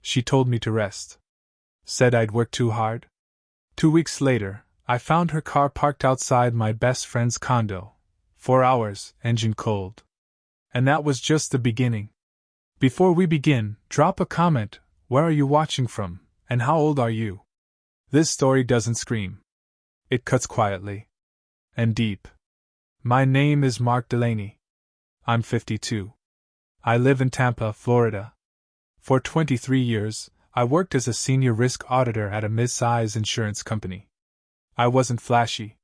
She told me to rest. Said I'd worked too hard. 2 weeks later, I found her car parked outside my best friend's condo. 4 hours, engine cold. And that was just the beginning. Before we begin, drop a comment. Where are you watching from, and how old are you? This story doesn't scream. It cuts quietly. And deep. My name is Mark Delaney. I'm 52. I live in Tampa, Florida. For 23 years, I worked as a senior risk auditor at a mid-size insurance company. I wasn't flashy.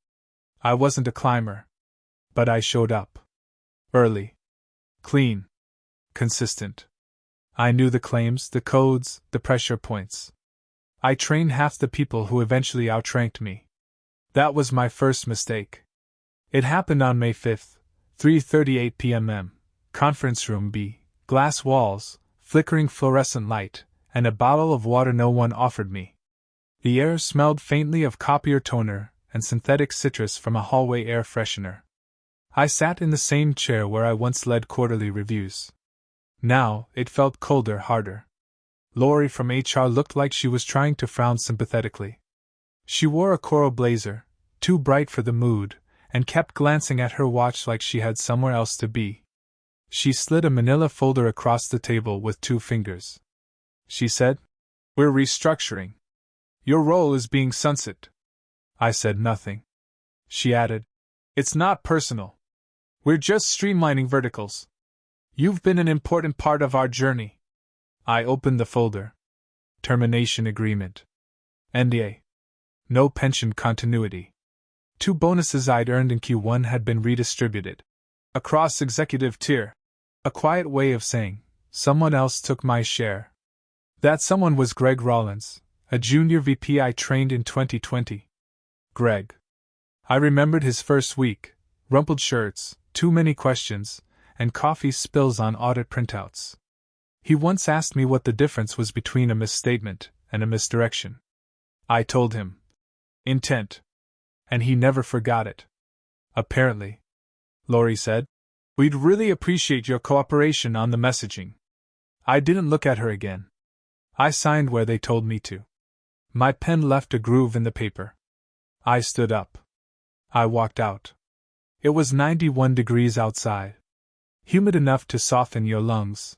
I wasn't a climber. But I showed up. Early. Clean. Consistent. I knew the claims, the codes, the pressure points. I trained half the people who eventually outranked me. That was my first mistake. It happened on May 5th, 3:38 p.m. Conference room B, glass walls, flickering fluorescent light, and a bottle of water no one offered me. The air smelled faintly of copier toner and synthetic citrus from a hallway air freshener. I sat in the same chair where I once led quarterly reviews. Now, it felt colder, harder. Lori from HR looked like she was trying to frown sympathetically. She wore a coral blazer, too bright for the mood, and kept glancing at her watch like she had somewhere else to be. She slid a manila folder across the table with 2 fingers. She said, "We're restructuring. Your role is being sunset." I said nothing. She added, "It's not personal. We're just streamlining verticals. You've been an important part of our journey." I opened the folder. Termination agreement. NDA. No pension continuity. 2 bonuses I'd earned in Q1 had been redistributed. Across executive tier. A quiet way of saying, someone else took my share. That someone was Greg Rollins, a junior VP I trained in 2020. Greg. I remembered his first week, rumpled shirts, too many questions, and coffee spills on audit printouts. He once asked me what the difference was between a misstatement and a misdirection. I told him. Intent. And he never forgot it. Apparently. Lori said, "We'd really appreciate your cooperation on the messaging." I didn't look at her again. I signed where they told me to. My pen left a groove in the paper. I stood up. I walked out. It was 91 degrees outside. Humid enough to soften your lungs.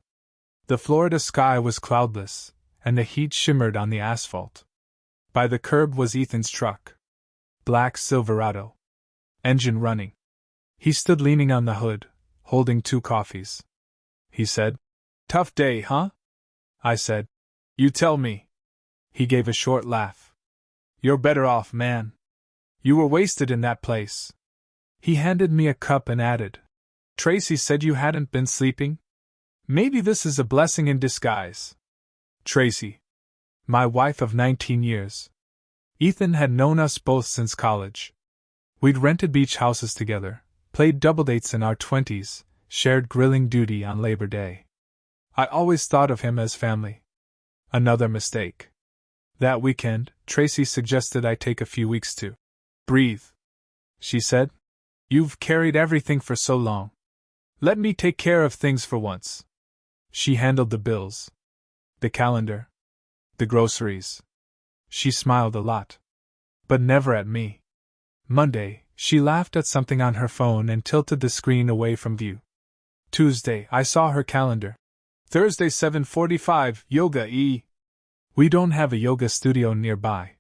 The Florida sky was cloudless, and the heat shimmered on the asphalt. By the curb was Ethan's truck. Black Silverado. Engine running. He stood leaning on the hood, holding 2 coffees. He said, "Tough day, huh?" I said, "You tell me." He gave a short laugh. "You're better off, man. You were wasted in that place." He handed me a cup and added, "Tracy said you hadn't been sleeping? Maybe this is a blessing in disguise." Tracy. My wife of 19 years. Ethan had known us both since college. We'd rented beach houses together, played double dates in our 20s, shared grilling duty on Labor Day. I always thought of him as family. Another mistake. That weekend, Tracy suggested I take a few weeks to breathe. She said, "You've carried everything for so long. Let me take care of things for once." She handled the bills, the calendar, the groceries. She smiled a lot. But never at me. Monday, she laughed at something on her phone and tilted the screen away from view. Tuesday, I saw her calendar. Thursday 7:45, yoga e. We don't have a yoga studio nearby.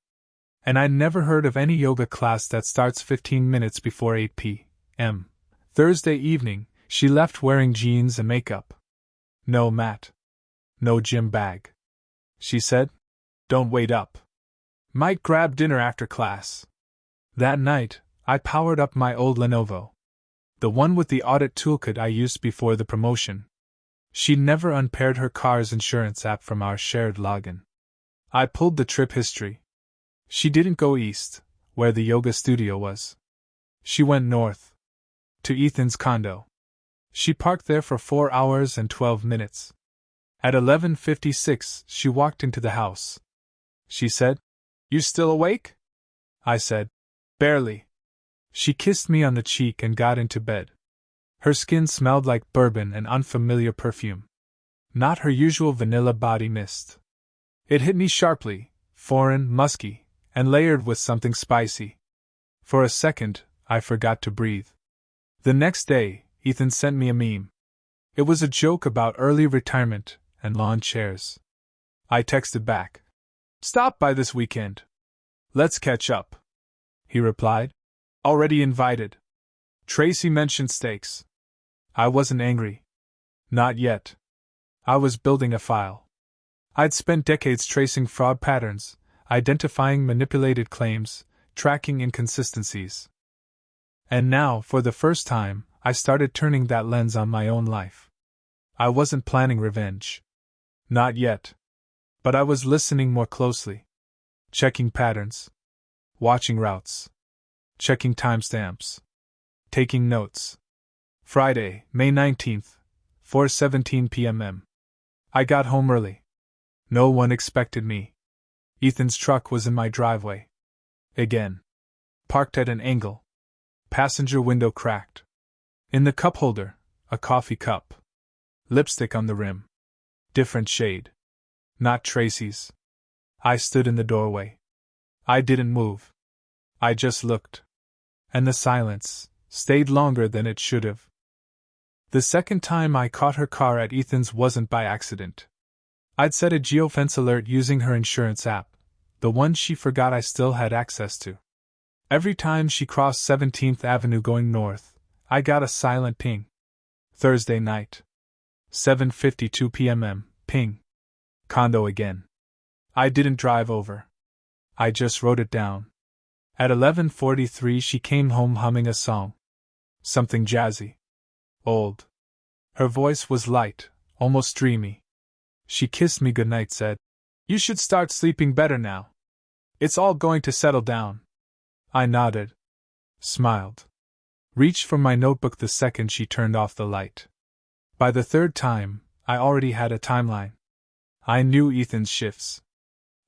And I'd never heard of any yoga class that starts 15 minutes before 8 p.m. Thursday evening, she left wearing jeans and makeup. No mat. No gym bag. She said, "Don't wait up. Might grab dinner after class." That night, I powered up my old Lenovo. The one with the audit toolkit I used before the promotion. She'd never unpaired her car's insurance app from our shared login. I pulled the trip history. She didn't go east, where the yoga studio was. She went north. To Ethan's condo. She parked there for 4 hours and 12 minutes. At 11:56, she walked into the house. She said, "You still awake?" I said, "Barely." She kissed me on the cheek and got into bed. Her skin smelled like bourbon and unfamiliar perfume. Not her usual vanilla body mist. It hit me sharply, foreign, musky, and layered with something spicy. For a second, I forgot to breathe. The next day, Ethan sent me a meme. It was a joke about early retirement and lawn chairs. I texted back. "Stop by this weekend. Let's catch up." He replied. "Already invited." Tracy mentioned steaks. I wasn't angry. Not yet. I was building a file. I'd spent decades tracing fraud patterns, identifying manipulated claims, tracking inconsistencies. And now, for the first time, I started turning that lens on my own life. I wasn't planning revenge. Not yet. But I was listening more closely. Checking patterns. Watching routes. Checking timestamps. Taking notes. Friday, May 19th, 4:17 p.m. I got home early. No one expected me. Ethan's truck was in my driveway. Again. Parked at an angle. Passenger window cracked. In the cup holder, a coffee cup. Lipstick on the rim. Different shade. Not Tracy's. I stood in the doorway. I didn't move. I just looked. And the silence stayed longer than it should have. The second time I caught her car at Ethan's wasn't by accident. I'd set a geofence alert using her insurance app, the one she forgot I still had access to. Every time she crossed 17th Avenue going north, I got a silent ping. Thursday night. 7:52 p.m. Ping. Condo again. I didn't drive over. I just wrote it down. At 11:43 she came home humming a song. Something jazzy. Old. Her voice was light, almost dreamy. She kissed me goodnight, said, "You should start sleeping better now. It's all going to settle down." I nodded. Smiled. Reached for my notebook the second she turned off the light. By the third time, I already had a timeline. I knew Ethan's shifts.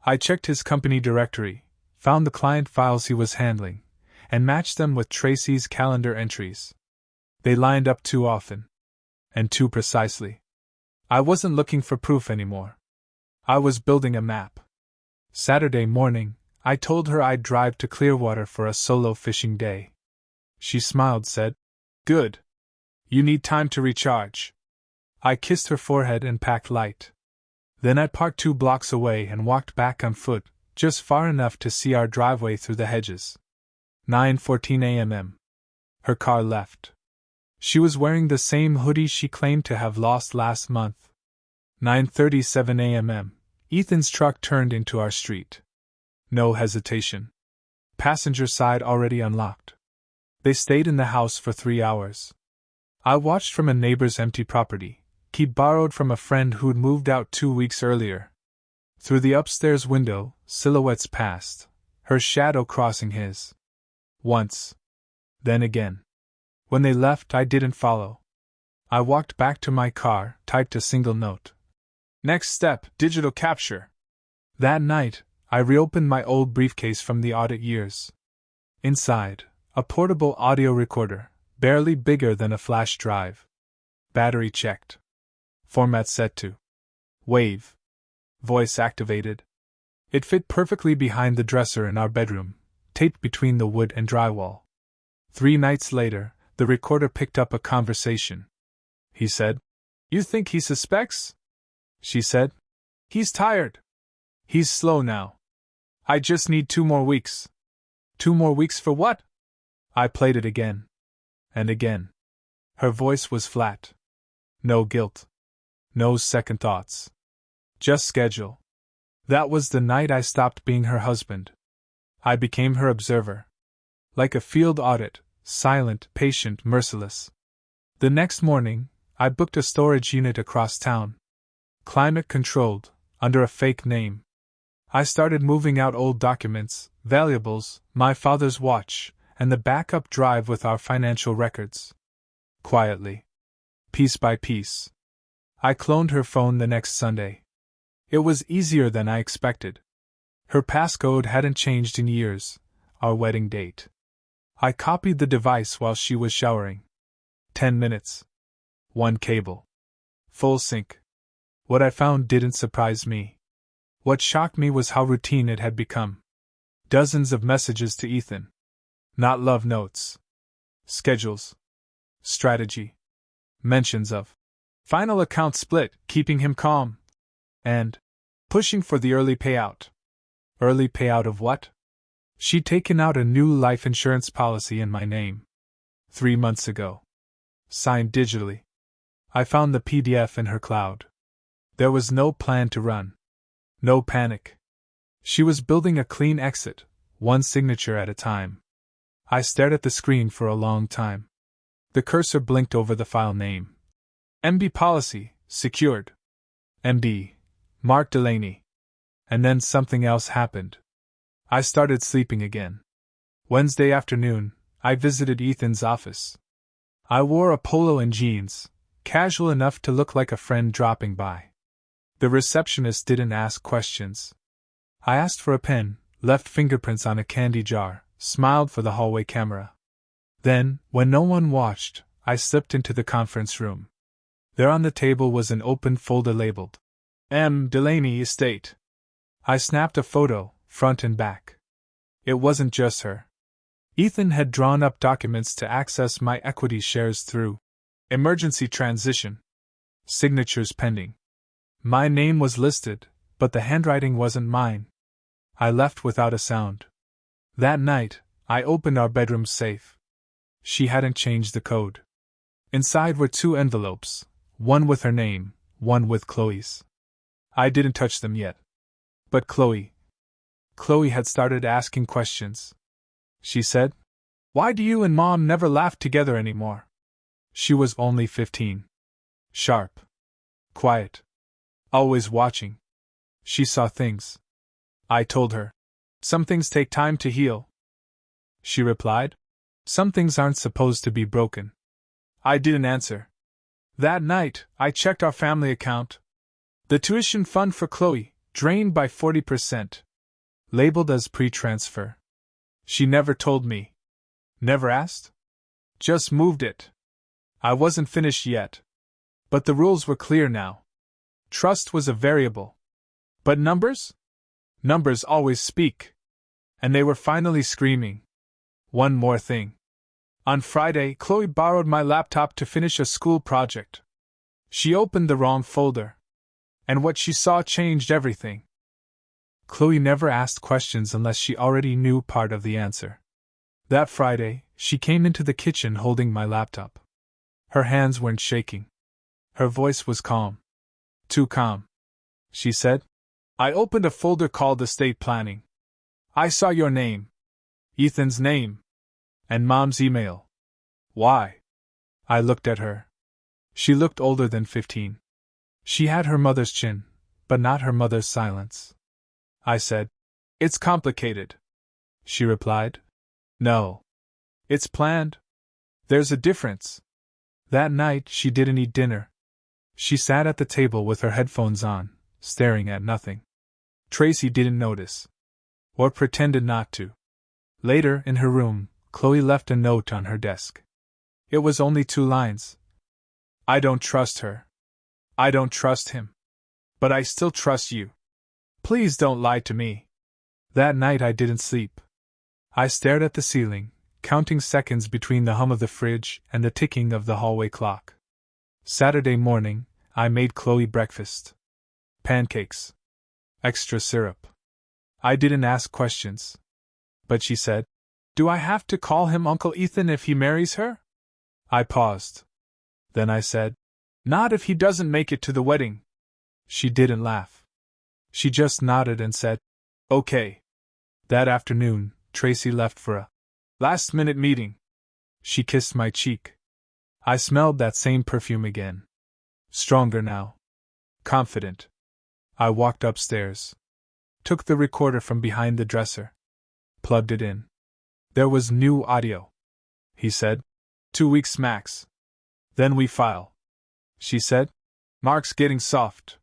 I checked his company directory, found the client files he was handling, and matched them with Tracy's calendar entries. They lined up too often. And too precisely. I wasn't looking for proof anymore. I was building a map. Saturday morning, I told her I'd drive to Clearwater for a solo fishing day. She smiled, said, "Good. You need time to recharge." I kissed her forehead and packed light. Then I parked 2 blocks away and walked back on foot, just far enough to see our driveway through the hedges. 9:14 a.m. Her car left. She was wearing the same hoodie she claimed to have lost last month. 9:37 a.m. Ethan's truck turned into our street. No hesitation. Passenger side already unlocked. They stayed in the house for 3 hours. I watched from a neighbor's empty property, he'd borrowed from a friend who'd moved out 2 weeks earlier. Through the upstairs window, silhouettes passed, her shadow crossing his. Once. Then again. When they left, I didn't follow. I walked back to my car, typed a single note. Next step, digital capture. That night, I reopened my old briefcase from the audit years. Inside, a portable audio recorder, barely bigger than a flash drive. Battery checked. Format set to WAV. Voice activated. It fit perfectly behind the dresser in our bedroom, taped between the wood and drywall. 3 nights later, the recorder picked up a conversation. He said, "You think he suspects?" She said, "He's tired. He's slow now. I just need 2 more weeks." 2 more weeks for what? I played it again. And again. Her voice was flat. No guilt. No second thoughts. Just schedule. That was the night I stopped being her husband. I became her observer. Like a field audit, silent, patient, merciless. The next morning, I booked a storage unit across town. Climate controlled, under a fake name. I started moving out old documents, valuables, my father's watch, and the backup drive with our financial records. Quietly. Piece by piece. I cloned her phone the next Sunday. It was easier than I expected. Her passcode hadn't changed in years, our wedding date. I copied the device while she was showering. 10 minutes. 1 cable. Full sync. What I found didn't surprise me. What shocked me was how routine it had become. Dozens of messages to Ethan. Not love notes. Schedules. Strategy. Mentions of final account split, keeping him calm. And pushing for the early payout. Early payout of what? She'd taken out a new life insurance policy in my name. 3 months ago. Signed digitally. I found the PDF in her cloud. There was no plan to run. No panic. She was building a clean exit, one signature at a time. I stared at the screen for a long time. The cursor blinked over the file name. MB policy, secured. MB, Mark Delaney. And then something else happened. I started sleeping again. Wednesday afternoon, I visited Ethan's office. I wore a polo and jeans, casual enough to look like a friend dropping by. The receptionist didn't ask questions. I asked for a pen, left fingerprints on a candy jar, smiled for the hallway camera. Then, when no one watched, I slipped into the conference room. There on the table was an open folder labeled M. Delaney Estate. I snapped a photo, front and back. It wasn't just her. Ethan had drawn up documents to access my equity shares through emergency transition. Signatures pending. My name was listed, but the handwriting wasn't mine. I left without a sound. That night, I opened our bedroom safe. She hadn't changed the code. Inside were 2 envelopes, one with her name, one with Chloe's. I didn't touch them yet. But Chloe had started asking questions. She said, "Why do you and Mom never laugh together anymore?" She was only 15. Sharp. Quiet. Always watching. She saw things. I told her. Some things take time to heal. She replied, "Some things aren't supposed to be broken." I didn't answer. That night, I checked our family account. The tuition fund for Chloe, drained by 40%. Labeled as pre-transfer. She never told me. Never asked? Just moved it. I wasn't finished yet. But the rules were clear now. Trust was a variable. But numbers? Numbers always speak. And they were finally screaming. One more thing. On Friday, Chloe borrowed my laptop to finish a school project. She opened the wrong folder. And what she saw changed everything. Chloe never asked questions unless she already knew part of the answer. That Friday, she came into the kitchen holding my laptop. Her hands weren't shaking. Her voice was calm. Too calm. She said, "I opened a folder called Estate Planning. I saw your name. Ethan's name. And Mom's email. Why?" I looked at her. She looked older than 15. She had her mother's chin, but not her mother's silence. I said, "It's complicated." She replied, "No. It's planned. There's a difference." That night she didn't eat dinner. She sat at the table with her headphones on, staring at nothing. Tracy didn't notice. Or pretended not to. Later, in her room, Chloe left a note on her desk. It was only 2 lines. "I don't trust her. I don't trust him. But I still trust you. Please don't lie to me." That night I didn't sleep. I stared at the ceiling, counting seconds between the hum of the fridge and the ticking of the hallway clock. Saturday morning, I made Chloe breakfast. Pancakes. Extra syrup. I didn't ask questions. But she said, "Do I have to call him Uncle Ethan if he marries her?" I paused. Then I said, "Not if he doesn't make it to the wedding." She didn't laugh. She just nodded and said, "Okay." That afternoon, Tracy left for a last-minute meeting. She kissed my cheek. I smelled that same perfume again. Stronger now. Confident. I walked upstairs. Took the recorder from behind the dresser. Plugged it in. There was new audio. He said, 2 weeks max. Then we file. She said, "Mark's getting soft.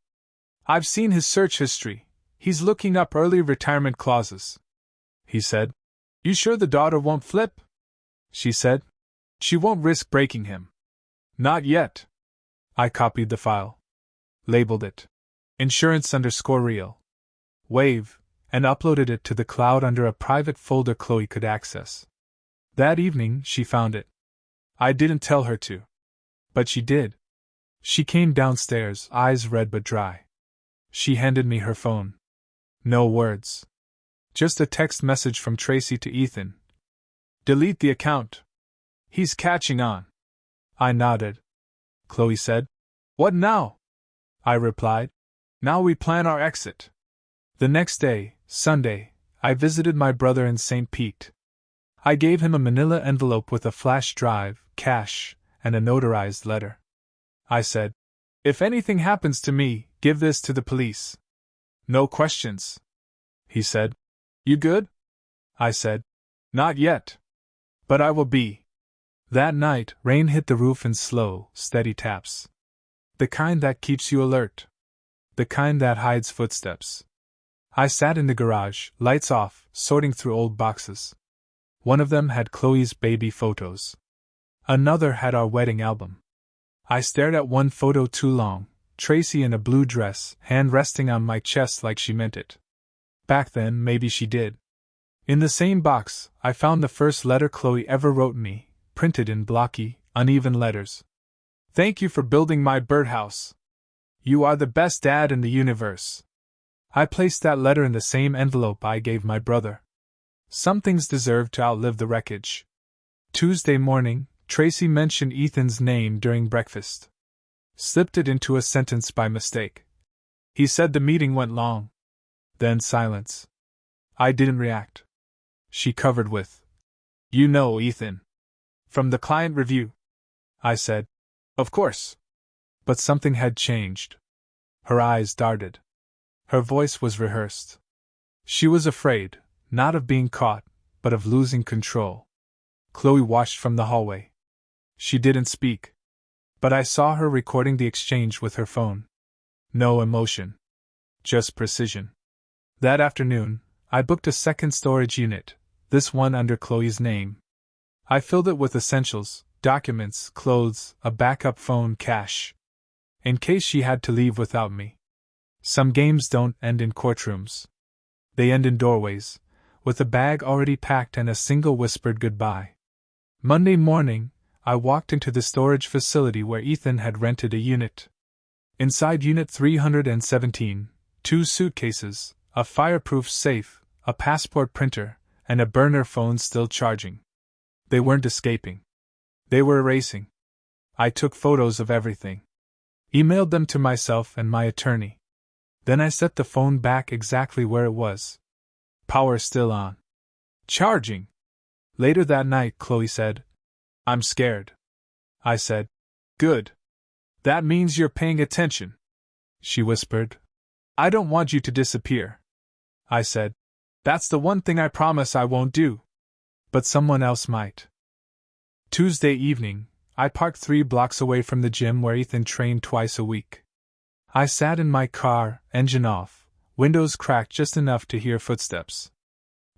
I've seen his search history. He's looking up early retirement clauses." He said, "You sure the daughter won't flip?" She said, "She won't risk breaking him." "Not yet." I copied the file. Labeled it. Insurance_real. WAV, and uploaded it to the cloud under a private folder Chloe could access. That evening, she found it. I didn't tell her to. But she did. She came downstairs, eyes red but dry. She handed me her phone. No words. Just a text message from Tracy to Ethan. Delete the account. He's catching on. I nodded. Chloe said, What now? I replied, Now we plan our exit. The next day, Sunday, I visited my brother in St. Pete. I gave him a manila envelope with a flash drive, cash, and a notarized letter. I said, If anything happens to me, give this to the police. No questions. He said, You good? I said, Not yet. But I will be. That night, rain hit the roof in slow, steady taps. The kind that keeps you alert. The kind that hides footsteps. I sat in the garage, lights off, sorting through old boxes. One of them had Chloe's baby photos. Another had our wedding album. I stared at one photo too long, Tracy in a blue dress, hand resting on my chest like she meant it. Back then, maybe she did. In the same box, I found the first letter Chloe ever wrote me, printed in blocky, uneven letters. Thank you for building my birdhouse. You are the best dad in the universe. I placed that letter in the same envelope I gave my brother. Some things deserve to outlive the wreckage. Tuesday morning, Tracy mentioned Ethan's name during breakfast. Slipped it into a sentence by mistake. He said the meeting went long. Then silence. I didn't react. She covered with, You know Ethan. From the client review. I said, Of course. But something had changed. Her eyes darted. Her voice was rehearsed. She was afraid, not of being caught, but of losing control. Chloe watched from the hallway. She didn't speak. But I saw her recording the exchange with her phone. No emotion. Just precision. That afternoon, I booked a second storage unit, this one under Chloe's name. I filled it with essentials, documents, clothes, a backup phone, cash. In case she had to leave without me. Some games don't end in courtrooms. They end in doorways, with a bag already packed and a single whispered goodbye. Monday morning, I walked into the storage facility where Ethan had rented a unit. Inside Unit 317, 2 suitcases, a fireproof safe, a passport printer, and a burner phone still charging. They weren't escaping. They were erasing. I took photos of everything. Emailed them to myself and my attorney. Then I set the phone back exactly where it was. Power still on. Charging. Later that night, Chloe said, I'm scared. I said, Good. That means you're paying attention. She whispered, I don't want you to disappear. I said, That's the one thing I promise I won't do. But someone else might. Tuesday evening, I parked 3 blocks away from the gym where Ethan trained twice a week. I sat in my car, engine off, windows cracked just enough to hear footsteps.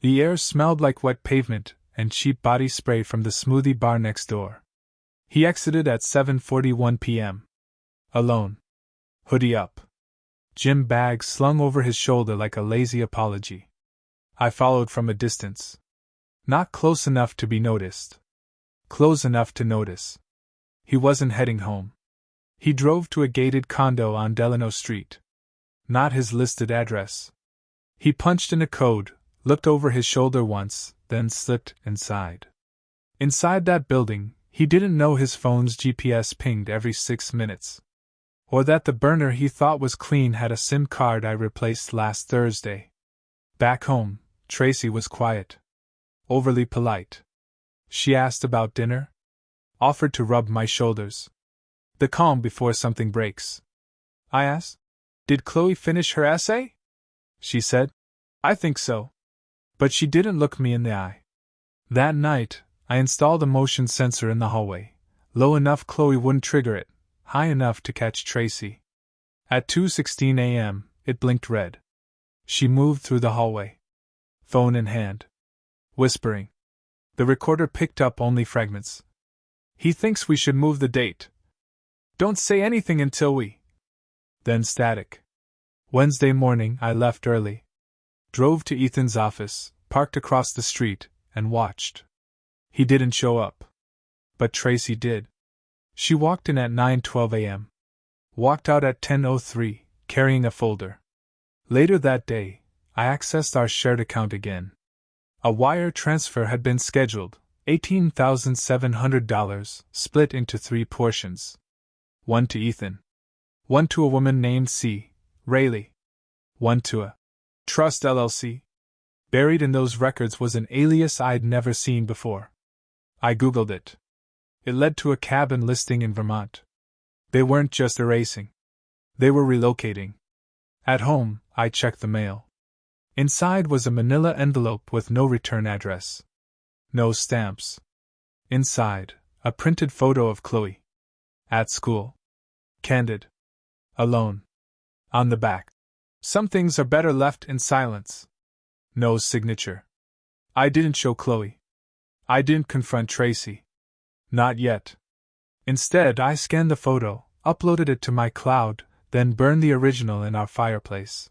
The air smelled like wet pavement and cheap body spray from the smoothie bar next door. He exited at 7:41 p.m. Alone. Hoodie up. Gym bag slung over his shoulder like a lazy apology. I followed from a distance. Not close enough to be noticed. Close enough to notice. He wasn't heading home. He drove to a gated condo on Delano Street. Not his listed address. He punched in a code, looked over his shoulder once, then slipped inside. Inside that building, he didn't know his phone's GPS pinged every 6 minutes. Or that the burner he thought was clean had a SIM card I replaced last Thursday. Back home, Tracy was quiet. Overly polite. She asked about dinner. Offered to rub my shoulders. The calm before something breaks. I asked, Did Chloe finish her essay? She said, I think so. But she didn't look me in the eye. That night, I installed a motion sensor in the hallway, low enough Chloe wouldn't trigger it, high enough to catch Tracy. At 2:16 a.m., it blinked red. She moved through the hallway. Phone in hand. Whispering. The recorder picked up only fragments. He thinks we should move the date. Don't say anything until we. Then static. Wednesday morning, I left early. Drove to Ethan's office, parked across the street, and watched. He didn't show up. But Tracy did. She walked in at 9:12 a.m. Walked out at 10:03, carrying a folder. Later that day, I accessed our shared account again. A wire transfer had been scheduled, $18,700, split into 3 portions. One to Ethan. One to a woman named C. Rayleigh. One to a Trust LLC. Buried in those records was an alias I'd never seen before. I Googled it. It led to a cabin listing in Vermont. They weren't just erasing. They were relocating. At home, I checked the mail. Inside was a manila envelope with no return address. No stamps. Inside, a printed photo of Chloe. At school. Candid. Alone. On the back. Some things are better left in silence. No signature. I didn't show Chloe. I didn't confront Tracy. Not yet. Instead, I scanned the photo, uploaded it to my cloud, then burned the original in our fireplace.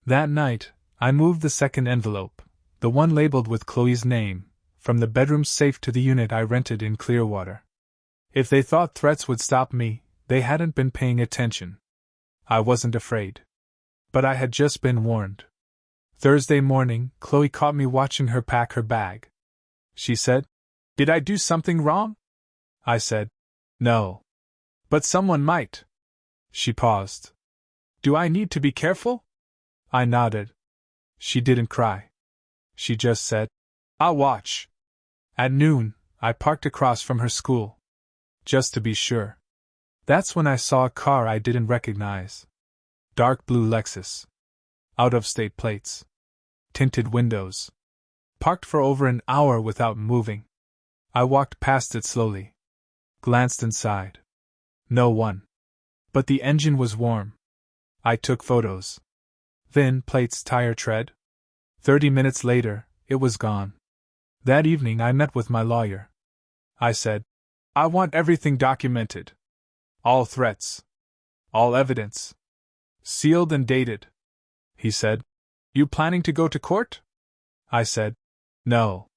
That night, I moved the second envelope, the one labeled with Chloe's name, from the bedroom safe to the unit I rented in Clearwater. If they thought threats would stop me, they hadn't been paying attention. I wasn't afraid. But I had just been warned. Thursday morning, Chloe caught me watching her pack her bag. She said, "Did I do something wrong?" I said, "No. But someone might." She paused. "Do I need to be careful?" I nodded. She didn't cry. She just said, "I'll watch." At noon, I parked across from her school. Just to be sure. That's when I saw a car I didn't recognize. Dark blue Lexus. Out-of-state plates. Tinted windows. Parked for over an hour without moving. I walked past it slowly. Glanced inside. No one. But the engine was warm. I took photos. VIN plates, tire tread. 30 minutes later, it was gone. That evening I met with my lawyer. I said, "I want everything documented. All threats. All evidence. Sealed and dated." He said, "You planning to go to court?" I said, "No.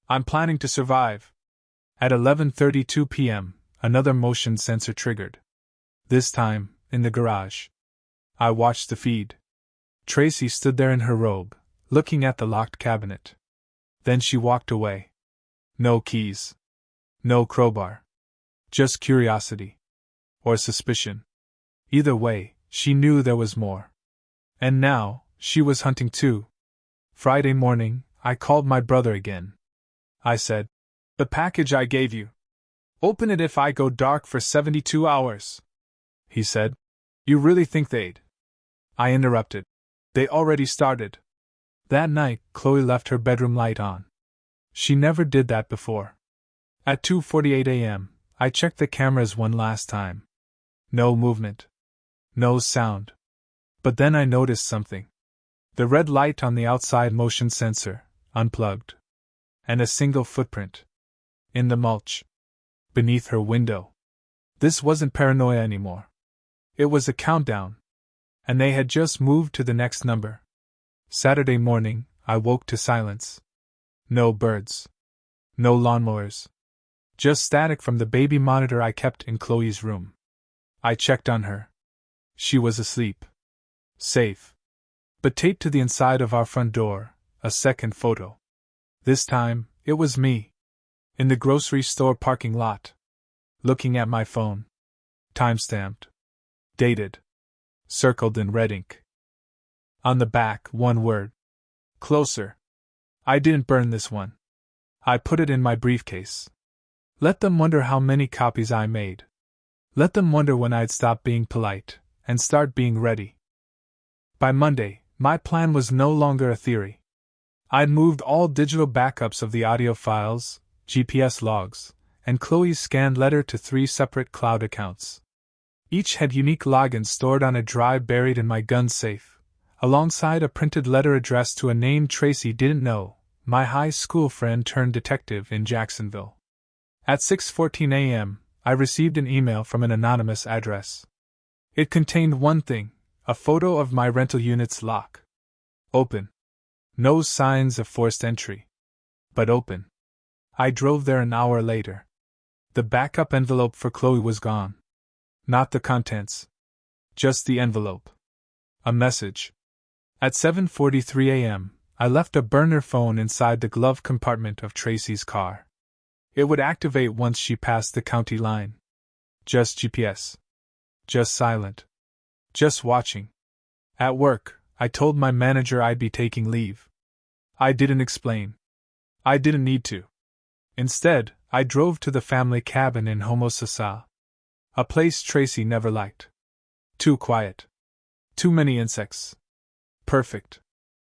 I'm planning to survive." At 11:32 p.m., another motion sensor triggered. This time, in the garage. I watched the feed. Tracy stood there in her robe, looking at the locked cabinet. Then she walked away. No keys. No crowbar. Just curiosity. Or suspicion. Either way, she knew there was more. And now, she was hunting too. Friday morning, I called my brother again. I said, "The package I gave you. Open it if I go dark for 72 hours. He said, "You really think they'd?" I interrupted. "They already started." That night, Chloe left her bedroom light on. She never did that before. At 2:48 a.m., I checked the cameras one last time. No movement. No sound. But then I noticed something. The red light on the outside motion sensor, unplugged. And a single footprint. In the mulch. Beneath her window. This wasn't paranoia anymore. It was a countdown. And they had just moved to the next number. Saturday morning, I woke to silence. No birds. No lawnmowers. Just static from the baby monitor I kept in Chloe's room. I checked on her. She was asleep. Safe. But taped to the inside of our front door, a second photo. This time, it was me. In the grocery store parking lot. Looking at my phone. Timestamped. Dated. Circled in red ink. On the back, one word. Closer. I didn't burn this one. I put it in my briefcase. Let them wonder how many copies I made. Let them wonder when I'd stop being polite and start being ready. By Monday, my plan was no longer a theory. I'd moved all digital backups of the audio files, GPS logs, and Chloe's scanned letter to 3 separate cloud accounts. Each had unique logins stored on a drive buried in my gun safe, alongside a printed letter addressed to a name Tracy didn't know, my high school friend turned detective in Jacksonville. At 6:14 a.m., I received an email from an anonymous address. It contained one thing, a photo of my rental unit's lock. Open. No signs of forced entry. But open. I drove there an hour later. The backup envelope for Chloe was gone. Not the contents. Just the envelope. A message. At 7:43 a.m., I left a burner phone inside the glove compartment of Tracy's car. It would activate once she passed the county line. Just GPS. Just silent. Just watching. At work, I told my manager I'd be taking leave. I didn't explain. I didn't need to. Instead, I drove to the family cabin in Homosassa. A place Tracy never liked. Too quiet. Too many insects. Perfect.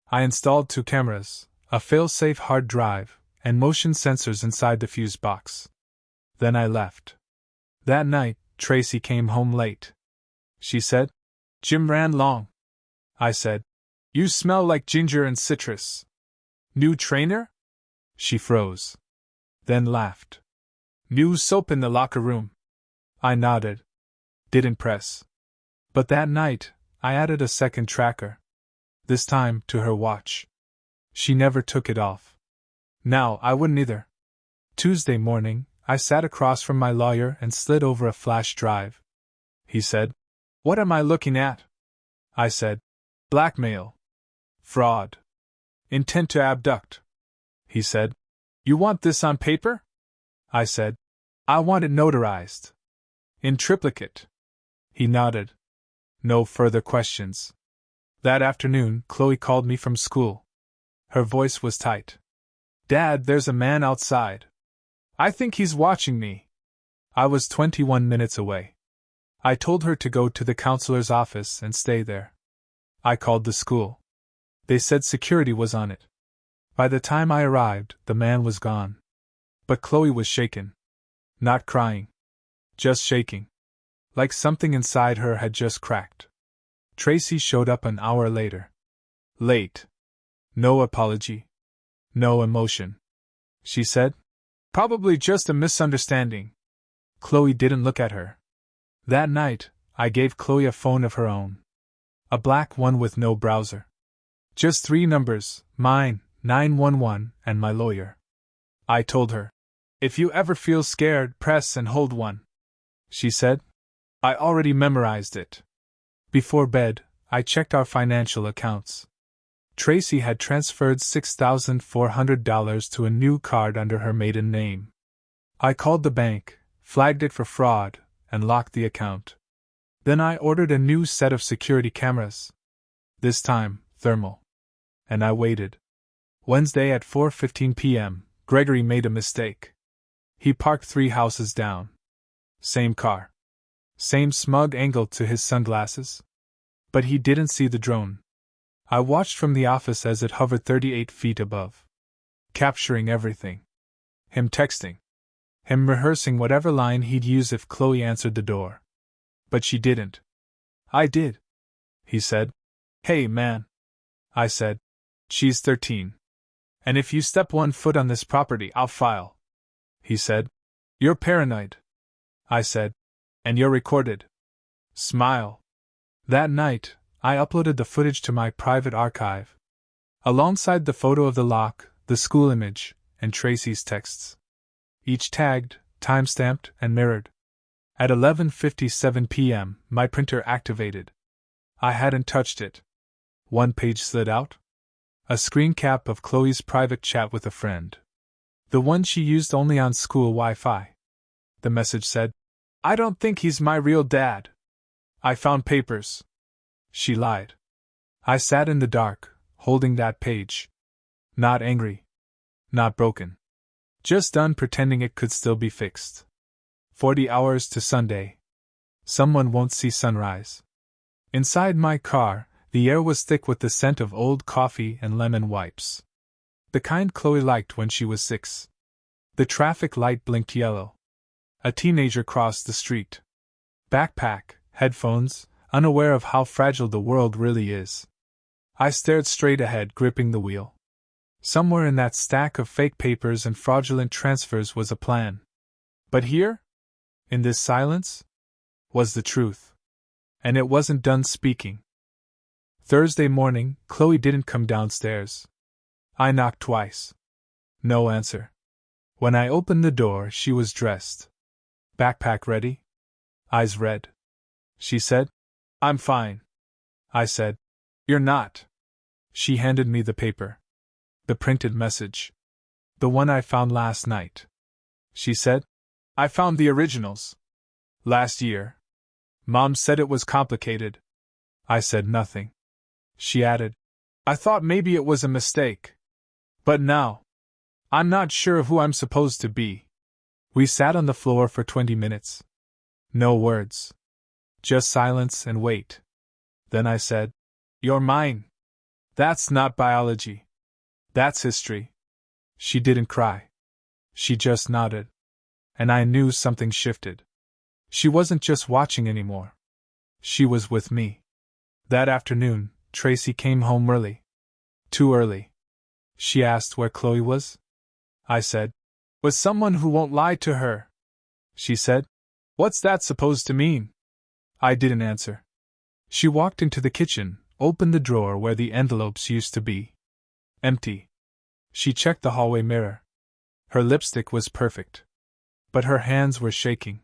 I installed 2 cameras, a fail-safe hard drive, and motion sensors inside the fuse box. Then I left. That night, Tracy came home late. She said, "Jim ran long." I said, "You smell like ginger and citrus." "New trainer?" She froze. Then laughed. "New soap in the locker room." I nodded. Didn't press. But that night, I added a second tracker. This time to her watch. She never took it off. Now I wouldn't either. Tuesday morning, I sat across from my lawyer and slid over a flash drive. He said, "What am I looking at?" I said, "Blackmail. Fraud. Intent to abduct." He said, "You want this on paper?" I said, "I want it notarized. In triplicate." He nodded. No further questions. That afternoon, Chloe called me from school. Her voice was tight. "Dad, there's a man outside. I think he's watching me." I was 21 minutes away. I told her to go to the counselor's office and stay there. I called the school. They said security was on it. By the time I arrived, the man was gone. But Chloe was shaken. Not crying. Just shaking. Like something inside her had just cracked. Tracy showed up an hour later. Late. No apology. No emotion. She said, "Probably just a misunderstanding." Chloe didn't look at her. That night, I gave Chloe a phone of her own. A black one with no browser. Just 3 numbers, mine, 911, and my lawyer. I told her, "If you ever feel scared, press and hold 1. She said, "I already memorized it." Before bed, I checked our financial accounts. Tracy had transferred $6,400 to a new card under her maiden name. I called the bank, flagged it for fraud, and locked the account. Then I ordered a new set of security cameras. This time, thermal. And I waited. Wednesday at 4:15 p.m., Gregory made a mistake. He parked 3 houses down. Same car. Same smug angle to his sunglasses. But he didn't see the drone. I watched from the office as it hovered 38 feet above. Capturing everything. Him texting. Him rehearsing whatever line he'd use if Chloe answered the door. But she didn't. "I did." He said. "Hey, man." I said, "She's 13. And if you step 1 foot on this property, I'll file." He said, "You're paranoid." I said, "And you're recorded." Smile. That night, I uploaded the footage to my private archive. Alongside the photo of the lock, the school image, and Tracy's texts. Each tagged, timestamped, and mirrored. At 11:57 p.m., my printer activated. I hadn't touched it. 1 page slid out. A screen cap of Chloe's private chat with a friend. The one she used only on school Wi-Fi. The message said, "I don't think he's my real dad. I found papers." She lied. I sat in the dark, holding that page. Not angry. Not broken. Just done pretending it could still be fixed. 40 hours to Sunday. Someone won't see sunrise. Inside my car, the air was thick with the scent of old coffee and lemon wipes. The kind Chloe liked when she was 6. The traffic light blinked yellow. A teenager crossed the street. Backpack, headphones, unaware of how fragile the world really is. I stared straight ahead, gripping the wheel. Somewhere in that stack of fake papers and fraudulent transfers was a plan. But here, in this silence, was the truth. And it wasn't done speaking. Thursday morning, Chloe didn't come downstairs. I knocked twice. No answer. When I opened the door, she was dressed. Backpack ready? Eyes red. She said, I'm fine. I said, You're not. She handed me the paper. The printed message. The one I found last night. She said, I found the originals. Last year. Mom said it was complicated. I said nothing. She added, I thought maybe it was a mistake. But now, I'm not sure of who I'm supposed to be. We sat on the floor for 20 minutes. No words. Just silence and wait. Then I said, You're mine. That's not biology. That's history. She didn't cry. She just nodded. And I knew something shifted. She wasn't just watching anymore. She was with me. That afternoon, Tracy came home early. Too early. She asked where Chloe was. I said, With someone who won't lie to her. She said, What's that supposed to mean? I didn't answer. She walked into the kitchen, opened the drawer where the envelopes used to be. Empty. She checked the hallway mirror. Her lipstick was perfect. But her hands were shaking.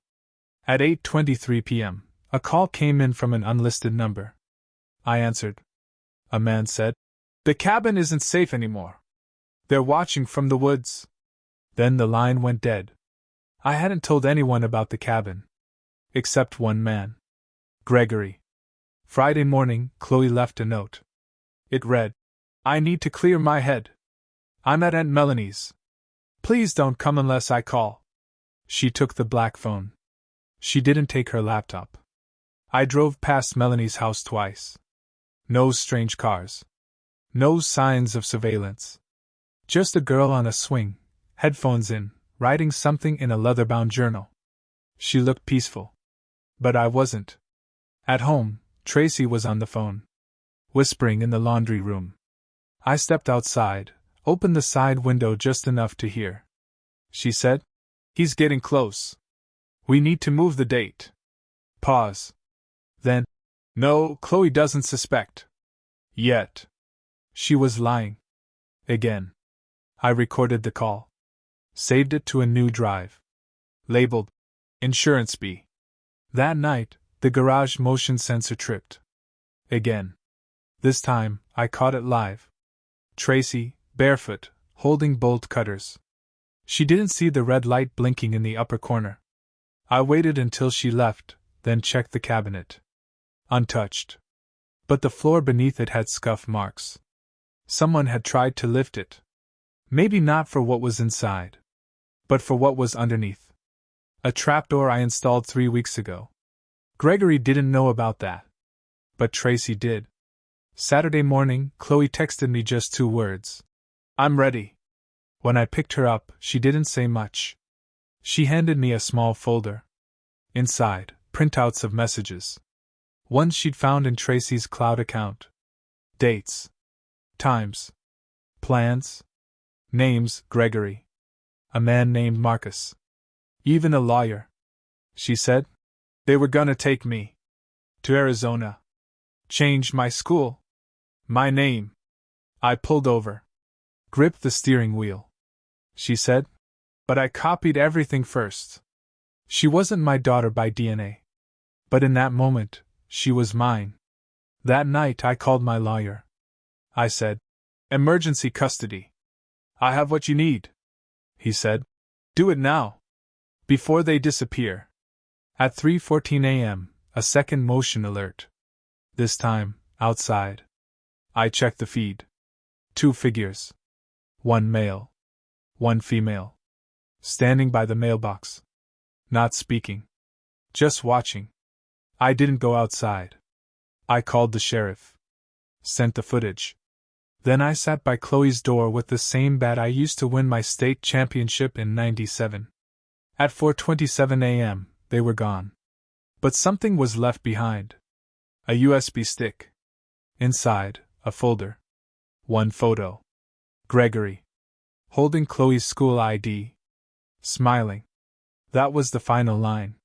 At 8:23 p.m., a call came in from an unlisted number. I answered. A man said, The cabin isn't safe anymore. They're watching from the woods. Then the line went dead. I hadn't told anyone about the cabin. Except one man. Gregory. Friday morning, Chloe left a note. It read, I need to clear my head. I'm at Aunt Melanie's. Please don't come unless I call. She took the black phone. She didn't take her laptop. I drove past Melanie's house twice. No strange cars. No signs of surveillance. Just a girl on a swing, headphones in, writing something in a leather-bound journal. She looked peaceful. But I wasn't. At home, Tracy was on the phone, whispering in the laundry room. I stepped outside, opened the side window just enough to hear. She said, He's getting close. We need to move the date. Pause. Then, No, Chloe doesn't suspect. Yet. She was lying. Again. I recorded the call. Saved it to a new drive. Labeled, Insurance B. That night, the garage motion sensor tripped. Again. This time, I caught it live. Tracy, barefoot, holding bolt cutters. She didn't see the red light blinking in the upper corner. I waited until she left, then checked the cabinet. Untouched. But the floor beneath it had scuff marks. Someone had tried to lift it. Maybe not for what was inside, but for what was underneath. A trapdoor I installed 3 weeks ago. Gregory didn't know about that. But Tracy did. Saturday morning, Chloe texted me just 2 words. I'm ready. When I picked her up, she didn't say much. She handed me a small folder. Inside, printouts of messages. Ones she'd found in Tracy's cloud account. Dates. Times. Plans. Names, Gregory. A man named Marcus. Even a lawyer. She said. They were gonna take me. To Arizona. Change my school. My name. I pulled over. Gripped the steering wheel. She said. But I copied everything first. She wasn't my daughter by DNA. But in that moment, she was mine. That night I called my lawyer. I said, Emergency custody. I have what you need. He said, Do it now. Before they disappear. At 3:14 a.m., a second motion alert. This time, outside. I checked the feed. 2 figures. 1 male. 1 female. Standing by the mailbox. Not speaking. Just watching. I didn't go outside. I called the sheriff. Sent the footage. Then I sat by Chloe's door with the same bat I used to win my state championship in '97. At 4:27 a.m., they were gone. But something was left behind. A USB stick. Inside, a folder. 1 photo. Gregory. Holding Chloe's school ID. Smiling. That was the final line.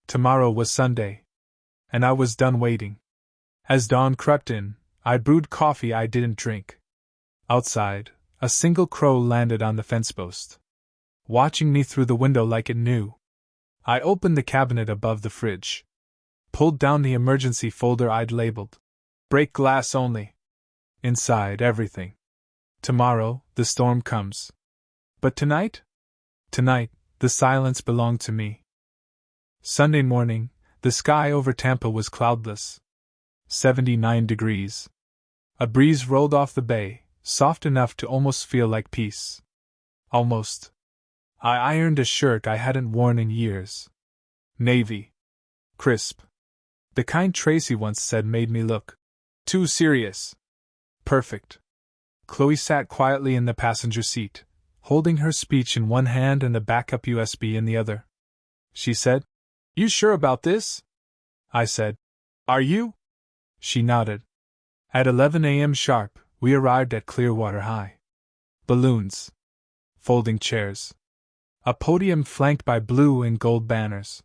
Tomorrow was Sunday. And I was done waiting. As dawn crept in, I brewed coffee I didn't drink. Outside, a single crow landed on the fence post, watching me through the window like it knew. I opened the cabinet above the fridge, pulled down the emergency folder I'd labeled "Break glass only." Inside, everything. Tomorrow, the storm comes. But tonight? Tonight, the silence belonged to me. Sunday morning, the sky over Tampa was cloudless. 79 degrees. A breeze rolled off the bay, soft enough to almost feel like peace. Almost. I ironed a shirt I hadn't worn in years. Navy. Crisp. The kind Tracy once said made me look too serious. Perfect. Chloe sat quietly in the passenger seat, holding her speech in one hand and the backup USB in the other. She said, "You sure about this?" I said, "Are you?" She nodded. At 11 a.m. sharp, we arrived at Clearwater High. Balloons. Folding chairs. A podium flanked by blue and gold banners.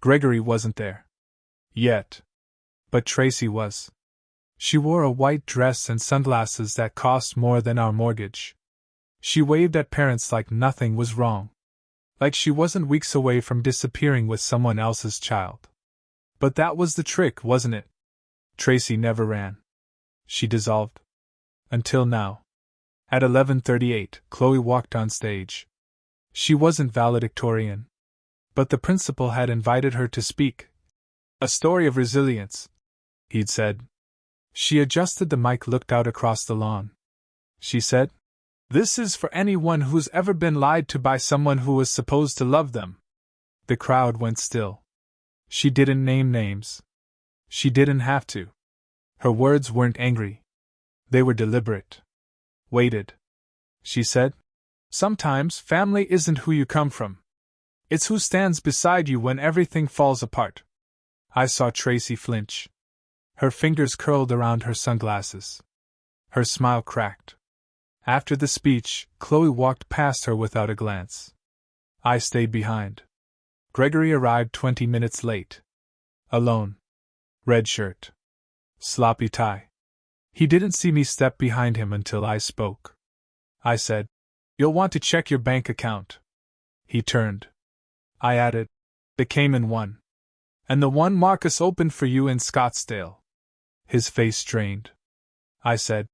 Gregory wasn't there. Yet. But Tracy was. She wore a white dress and sunglasses that cost more than our mortgage. She waved at parents like nothing was wrong. Like she wasn't weeks away from disappearing with someone else's child. But that was the trick, wasn't it? Tracy never ran. She dissolved. Until now. At 11:38, Chloe walked on stage. She wasn't valedictorian. But the principal had invited her to speak. A story of resilience, he'd said. She adjusted the mic, looked out across the lawn. She said, "This is for anyone who's ever been lied to by someone who was supposed to love them." The crowd went still. She didn't name names. She didn't have to. Her words weren't angry. They were deliberate. Weighted. She said, "Sometimes family isn't who you come from. It's who stands beside you when everything falls apart." I saw Tracy flinch. Her fingers curled around her sunglasses. Her smile cracked. After the speech, Chloe walked past her without a glance. I stayed behind. Gregory arrived 20 minutes late. Alone. Red shirt. Sloppy tie. He didn't see me step behind him until I spoke. I said, "You'll want to check your bank account." He turned. I added, "The Cayman one. And the one Marcus opened for you in Scottsdale." His face strained. I said,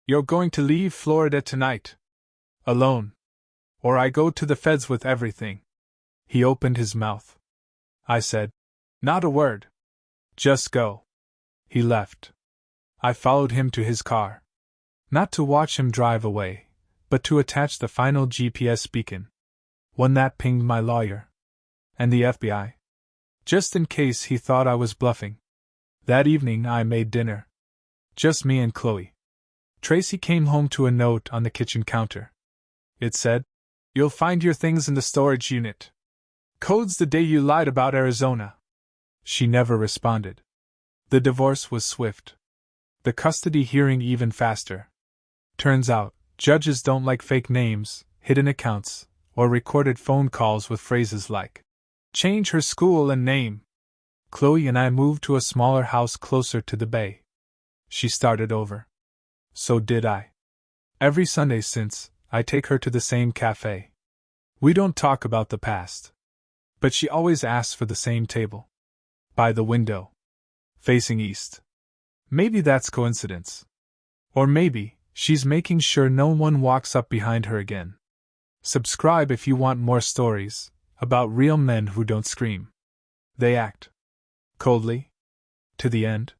"You're going to leave Florida tonight? Alone? Or I go to the feds with everything?" He opened his mouth. I said, "Not a word. Just go." He left. I followed him to his car. Not to watch him drive away, but to attach the final GPS beacon. One that pinged my lawyer. And the FBI. Just in case he thought I was bluffing. That evening I made dinner. Just me and Chloe. Tracy came home to a note on the kitchen counter. It said, "You'll find your things in the storage unit. Code's the day you lied about Arizona." She never responded. The divorce was swift. The custody hearing even faster. Turns out, judges don't like fake names, hidden accounts, or recorded phone calls with phrases like, "Change her school and name." Chloe and I moved to a smaller house closer to the bay. She started over. So did I. Every Sunday since, I take her to the same cafe. We don't talk about the past. But she always asks for the same table. By the window. Facing east. Maybe that's coincidence. Or maybe, she's making sure no one walks up behind her again. Subscribe if you want more stories about real men who don't scream. They act. Coldly. To the end.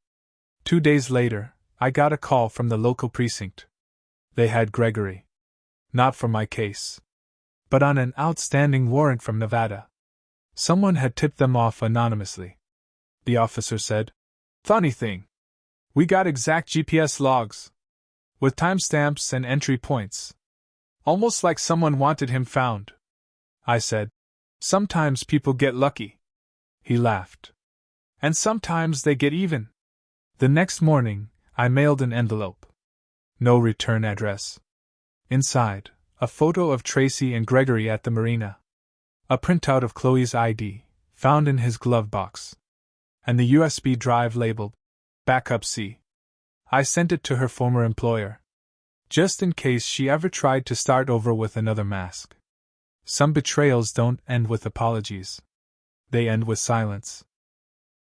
2 days later, I got a call from the local precinct. They had Gregory. Not for my case. But on an outstanding warrant from Nevada. Someone had tipped them off anonymously. The officer said, "Funny thing. We got exact GPS logs. With timestamps and entry points. Almost like someone wanted him found." I said, "Sometimes people get lucky." He laughed. "And sometimes they get even." The next morning, I mailed an envelope. No return address. Inside, a photo of Tracy and Gregory at the marina. A printout of Chloe's ID, found in his glove box. And the USB drive labeled, Backup C. I sent it to her former employer. just in case she ever tried to start over with another mask. Some betrayals don't end with apologies. They end with silence.